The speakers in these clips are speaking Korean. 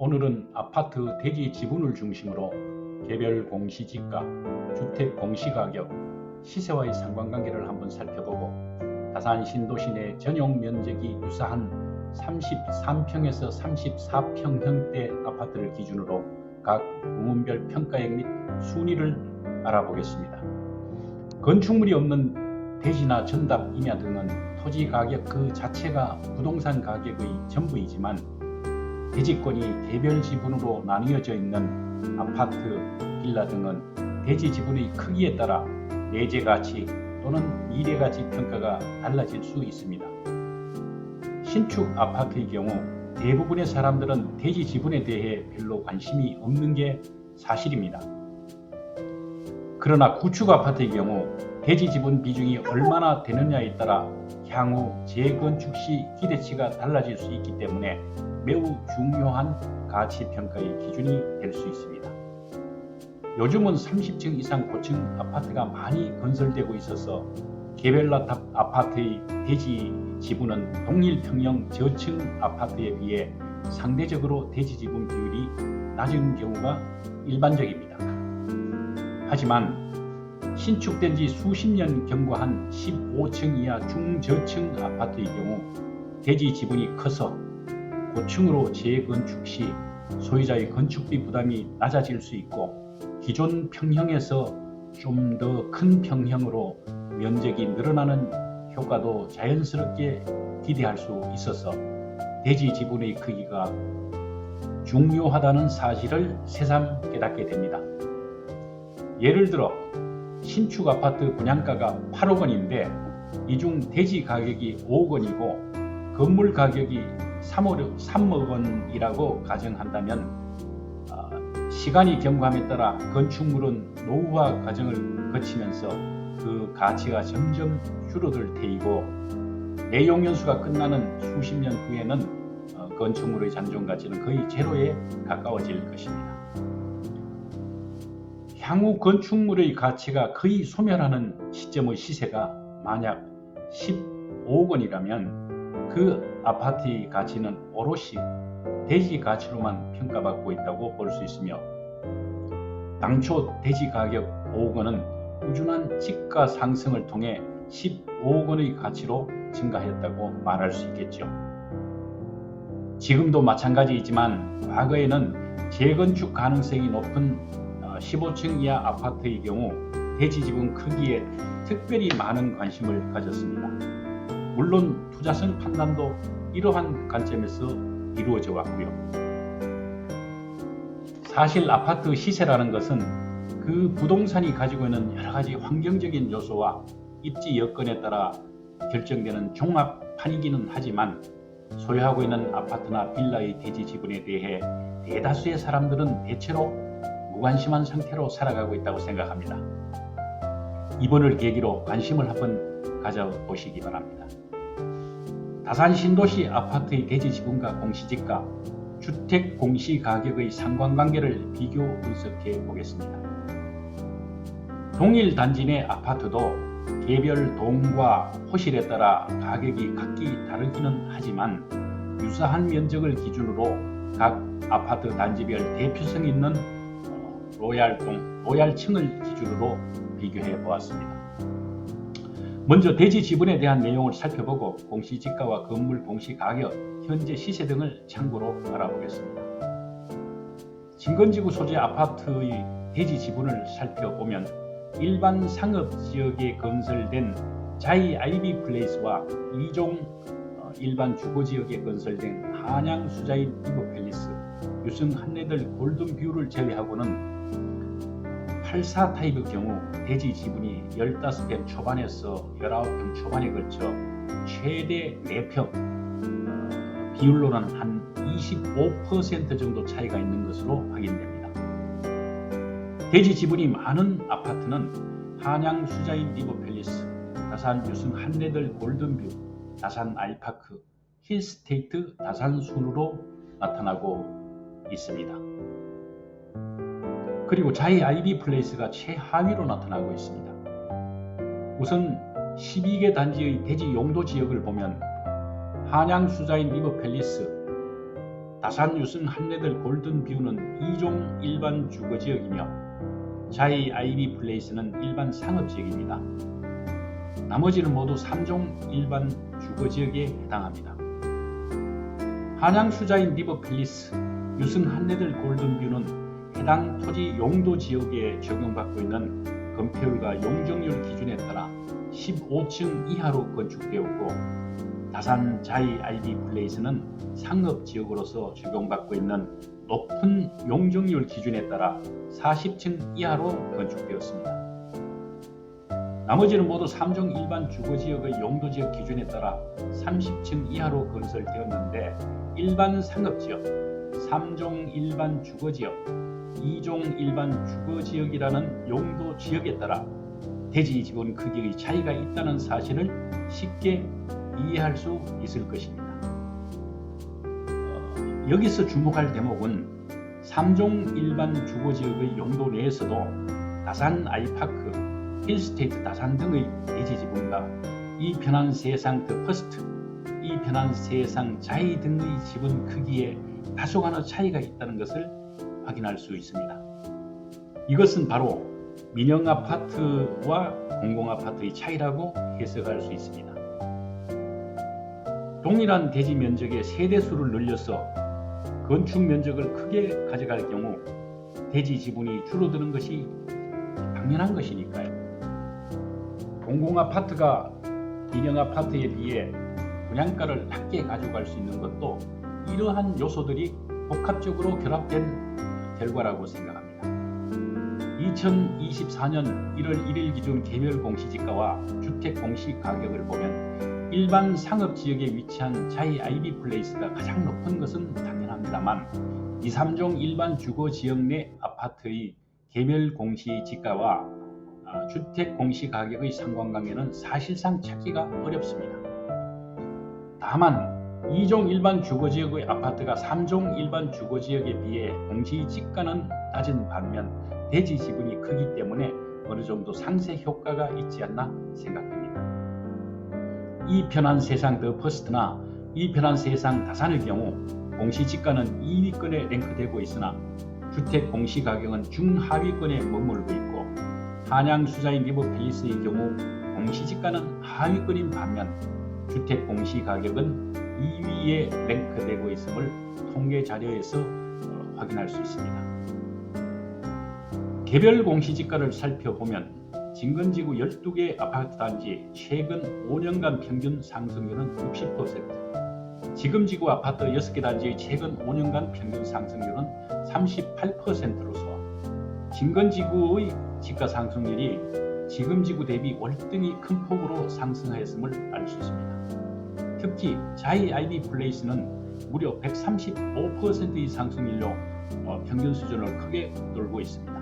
오늘은 아파트 대지 지분을 중심으로 개별 공시지가, 주택 공시가격, 시세와의 상관관계를 한번 살펴보고 다산 신도시 내 전용 면적이 유사한 33평에서 34평형대 아파트를 기준으로 각 부문별 평가액 및 순위를 알아보겠습니다. 건축물이 없는 대지나 전답, 임야 등은 토지 가격 그 자체가 부동산 가격의 전부이지만 대지권이 개별 지분으로 나뉘어져 있는 아파트, 빌라 등은 대지 지분의 크기에 따라 내재 가치 또는 미래 가치 평가가 달라질 수 있습니다. 신축 아파트의 경우 대부분의 사람들은 대지 지분에 대해 별로 관심이 없는 게 사실입니다. 그러나 구축 아파트의 경우 대지 지분 비중이 얼마나 되느냐에 따라 향후 재건축 시 기대치가 달라질 수 있기 때문에 매우 중요한 가치평가의 기준이 될 수 있습니다. 요즘은 30층 이상 고층 아파트가 많이 건설되고 있어서 개별 아파트의 대지 지분은 동일 평형 저층 아파트에 비해 상대적으로 대지 지분 비율이 낮은 경우가 일반적입니다. 하지만 신축된 지 수십 년 경과한 15층 이하 중저층 아파트의 경우 대지 지분이 커서 고층으로 재건축 시 소유자의 건축비 부담이 낮아질 수 있고 기존 평형에서 좀 더 큰 평형으로 면적이 늘어나는 효과도 자연스럽게 기대할 수 있어서 대지 지분의 크기가 중요하다는 사실을 새삼 깨닫게 됩니다. 예를 들어 신축 아파트 분양가가 8억 원인데 이 중 대지 가격이 5억 원이고 건물 가격이 3억 원이라고 가정한다면 시간이 경과함에 따라 건축물은 노후화 과정을 거치면서 그 가치가 점점 줄어들 테이고 내용연수가 끝나는 수십 년 후에는 건축물의 잔존 가치는 거의 제로에 가까워질 것입니다. 향후 건축물의 가치가 거의 소멸하는 시점의 시세가 만약 15억 원이라면 그 아파트의 가치는 오롯이 대지 가치로만 평가받고 있다고 볼 수 있으며 당초 대지 가격 5억 원은 꾸준한 지가 상승을 통해 15억 원의 가치로 증가했다고 말할 수 있겠죠. 지금도 마찬가지이지만 과거에는 재건축 가능성이 높은 15층 이하 아파트의 경우 대지 지분 크기에 특별히 많은 관심을 가졌습니다. 물론 투자성 판단도 이러한 관점에서 이루어져 왔고요. 사실 아파트 시세라는 것은 그 부동산이 가지고 있는 여러 가지 환경적인 요소와 입지 여건에 따라 결정되는 종합판이기는 하지만 소유하고 있는 아파트나 빌라의 대지 지분에 대해 대다수의 사람들은 대체로 무관심한 상태로 살아가고 있다고 생각합니다. 이번을 계기로 관심을 한번 가져보시기 바랍니다. 다산 신도시 아파트의 대지 지분과 공시지가, 주택 공시가격의 상관관계를 비교 분석해 보겠습니다. 동일 단지 내 아파트도 개별 동과 호실에 따라 가격이 각기 다르기는 하지만 유사한 면적을 기준으로 각 아파트 단지별 대표성 있는 로얄층을 기준으로 비교해 보았습니다. 먼저 대지 지분에 대한 내용을 살펴보고 공시지가와 건물 공시가격, 현재 시세 등을 참고로 알아보겠습니다. 진건지구 소재 아파트의 대지 지분을 살펴보면 일반 상업지역에 건설된 자이 아이비 플레이스와 2종 일반 주거지역에 건설된 한양 수자인 리버팰리스, 유승 한내들 골든뷰를 제외하고는 84 타입의 경우 대지 지분이 15평 초반에서 19평 초반에 걸쳐 최대 4평, 비율로는 한 25% 정도 차이가 있는 것으로 확인됩니다. 대지 지분이 많은 아파트는 한양 수자인 리버팰리스, 다산 유승 한내들 골든뷰, 다산 아이파크, 힐스테이트 다산 순으로 나타나고 있습니다. 그리고 자이 아이비 플레이스가 최하위로 나타나고 있습니다. 우선 12개 단지의 대지 용도 지역을 보면 한양 수자인 리버팰리스 다산 유승 한레들 골든뷰는 2종 일반 주거지역이며 자이 아이비 플레이스는 일반 상업지역입니다. 나머지는 모두 3종 일반 주거지역에 해당합니다. 한양 수자인 리버 팰리스, 유승 한레들 골든뷰는 해당 토지 용도 지역에 적용받고 있는 건폐율과 용적률 기준에 따라 15층 이하로 건축되었고, 다산 자이 아이비 플레이스는 상업지역으로서 적용받고 있는 높은 용적률 기준에 따라 40층 이하로 건축되었습니다. 나머지는 모두 3종 일반 주거지역의 용도지역 기준에 따라 30층 이하로 건설되었는데, 일반 상업지역, 3종 일반 주거지역, 2종 일반 주거지역이라는 용도지역에 따라 대지 지분 크기의 차이가 있다는 사실을 쉽게 이해할 수 있을 것입니다. 여기서 주목할 대목은 3종 일반 주거지역의 용도 내에서도 다산 아이파크, 힐스테이트 다산 등의 대지 지분과 이 편한 세상 더 퍼스트, 이 편한 세상 자이 등의 지분 크기에 다소간의 차이가 있다는 것을 확인할 수 있습니다. 이것은 바로 민영아파트와 공공아파트의 차이라고 해석할 수 있습니다. 동일한 대지 면적의 세대수를 늘려서 건축 면적을 크게 가져갈 경우 대지 지분이 줄어드는 것이 당연한 것이니까요. 공공아파트가 민영아파트에 비해 분양가를 낮게 가져갈 수 있는 것도 이러한 요소들이 복합적으로 결합된 결과라고 생각합니다. 2024년 1월 1일 기준 개별 공시지가와 주택 공시가격을 보면 일반 상업지역에 위치한 자이 아이비 플레이스가 가장 높은 것은 당연합니다만 2, 3종 일반 주거지역 내 아파트의 개별 공시지가와 주택 공시가격의 상관관계는 사실상 찾기가 어렵습니다. 다만 2종 일반 주거지역의 아파트가 3종 일반 주거지역에 비해 공시지가는 낮은 반면 대지 지분이 크기 때문에 어느 정도 상쇄 효과가 있지 않나 생각됩니다. 이 편한 세상 더 퍼스트나 이 편한 세상 다산의 경우 공시지가는 2위권에 랭크되고 있으나 주택 공시가격은 중하위권에 머물고 있고, 한양 수자인 리버 팰리스의 경우 공시지가는 하위권인 반면 주택 공시가격은 2위에 랭크되고 있음을 통계 자료에서 확인할 수 있습니다. 개별 공시지가를 살펴보면 진건지구 12개 아파트 단지 최근 5년간 평균 상승률은 60%, 지금지구 아파트 6개 단지의 최근 5년간 평균 상승률은 38%로서 진건지구의 지가 상승률이 지금지구 대비 월등히 큰 폭으로 상승하였음을 알 수 있습니다. 특히 자이 아이비 플레이스는 무려 135%의 상승률로 평균 수준을 크게 돌고 있습니다.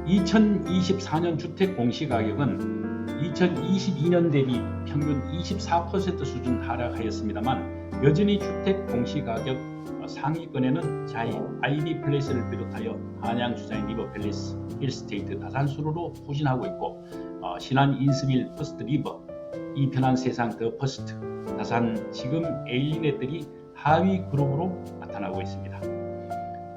2024년 주택 공시가격은 2022년 대비 평균 24% 수준 하락하였습니다만 여전히 주택 공시가격 상위권에는 자이 아이비 플레이스를 비롯하여 한양 수자인 리버 팰리스, 힐스테이트 다산수로로 후진하고 있고, 신안 인스빌 퍼스트 리버, 이 편한 세상 더 퍼스트, 다산 지금 에일리넷들이 하위 그룹으로 나타나고 있습니다.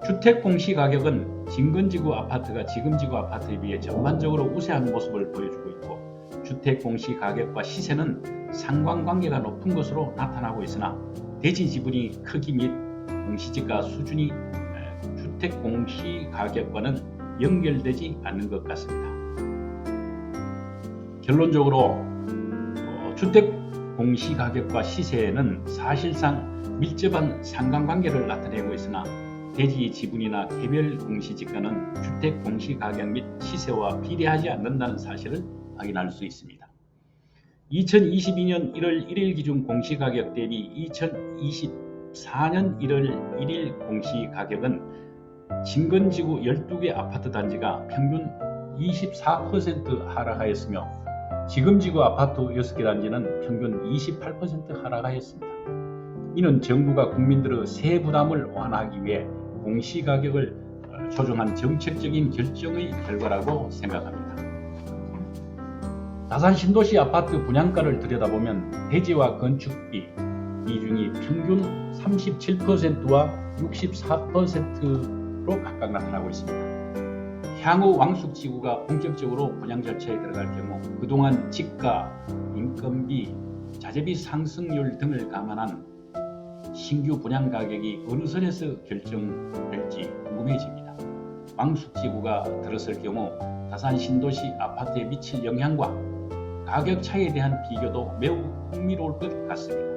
주택 공시가격은 진건지구 아파트가 지금지구 아파트에 비해 전반적으로 우세한 모습을 보여주고 있고, 주택 공시가격과 시세는 상관관계가 높은 것으로 나타나고 있으나 대지 지분이 크기 및 공시지가 수준이 주택 공시가격과는 연결되지 않는 것 같습니다. 결론적으로 주택 공시가격과 시세는 사실상 밀접한 상관관계를 나타내고 있으나 대지 지분이나 개별 공시지가는 주택 공시가격 및 시세와 비례하지 않는다는 사실을 확인할 수 있습니다. 2022년 1월 1일 기준 공시가격 대비 2024년 1월 1일 공시가격은 진건지구 12개 아파트 단지가 평균 24% 하락하였으며 지금지구 아파트 6개 단지는 평균 28% 하락하였습니다. 이는 정부가 국민들의 세부 부담을 완화하기 위해 공시가격을 조정한 정책적인 결정의 결과라고 생각합니다. 다산 신도시 아파트 분양가를 들여다보면 대지와 건축비 비중이 평균 37%와 64%로 각각 나타나고 있습니다. 향후 왕숙지구가 본격적으로 분양 절차에 들어갈 경우 그동안 지가, 인건비, 자재비 상승률 등을 감안한 신규 분양 가격이 어느 선에서 결정될지 궁금해집니다. 왕숙지구가 들어설 경우 다산 신도시 아파트에 미칠 영향과 가격 차이에 대한 비교도 매우 흥미로울 것 같습니다.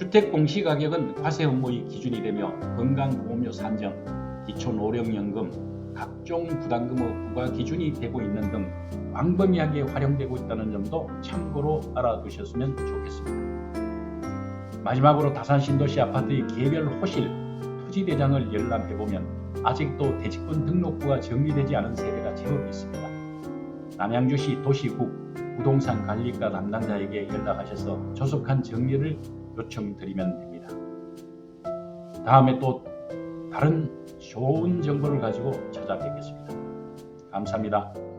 주택 공시가격은 과세 업무의 기준이 되며 건강보험료 산정, 기초노령연금, 각종 부담금의 부과 기준이 되고 있는 등 광범위하게 활용되고 있다는 점도 참고로 알아두셨으면 좋겠습니다. 마지막으로 다산 신도시 아파트의 개별 호실 토지대장을 열람해보면 아직도 대지권 등록부가 정리되지 않은 세대가 제법 있습니다. 남양주시 도시국 부동산 관리과 담당자에게 연락하셔서 조속한 정리를 요청드리면 됩니다. 다음에 또 다른 좋은 정보를 가지고 찾아뵙겠습니다. 감사합니다.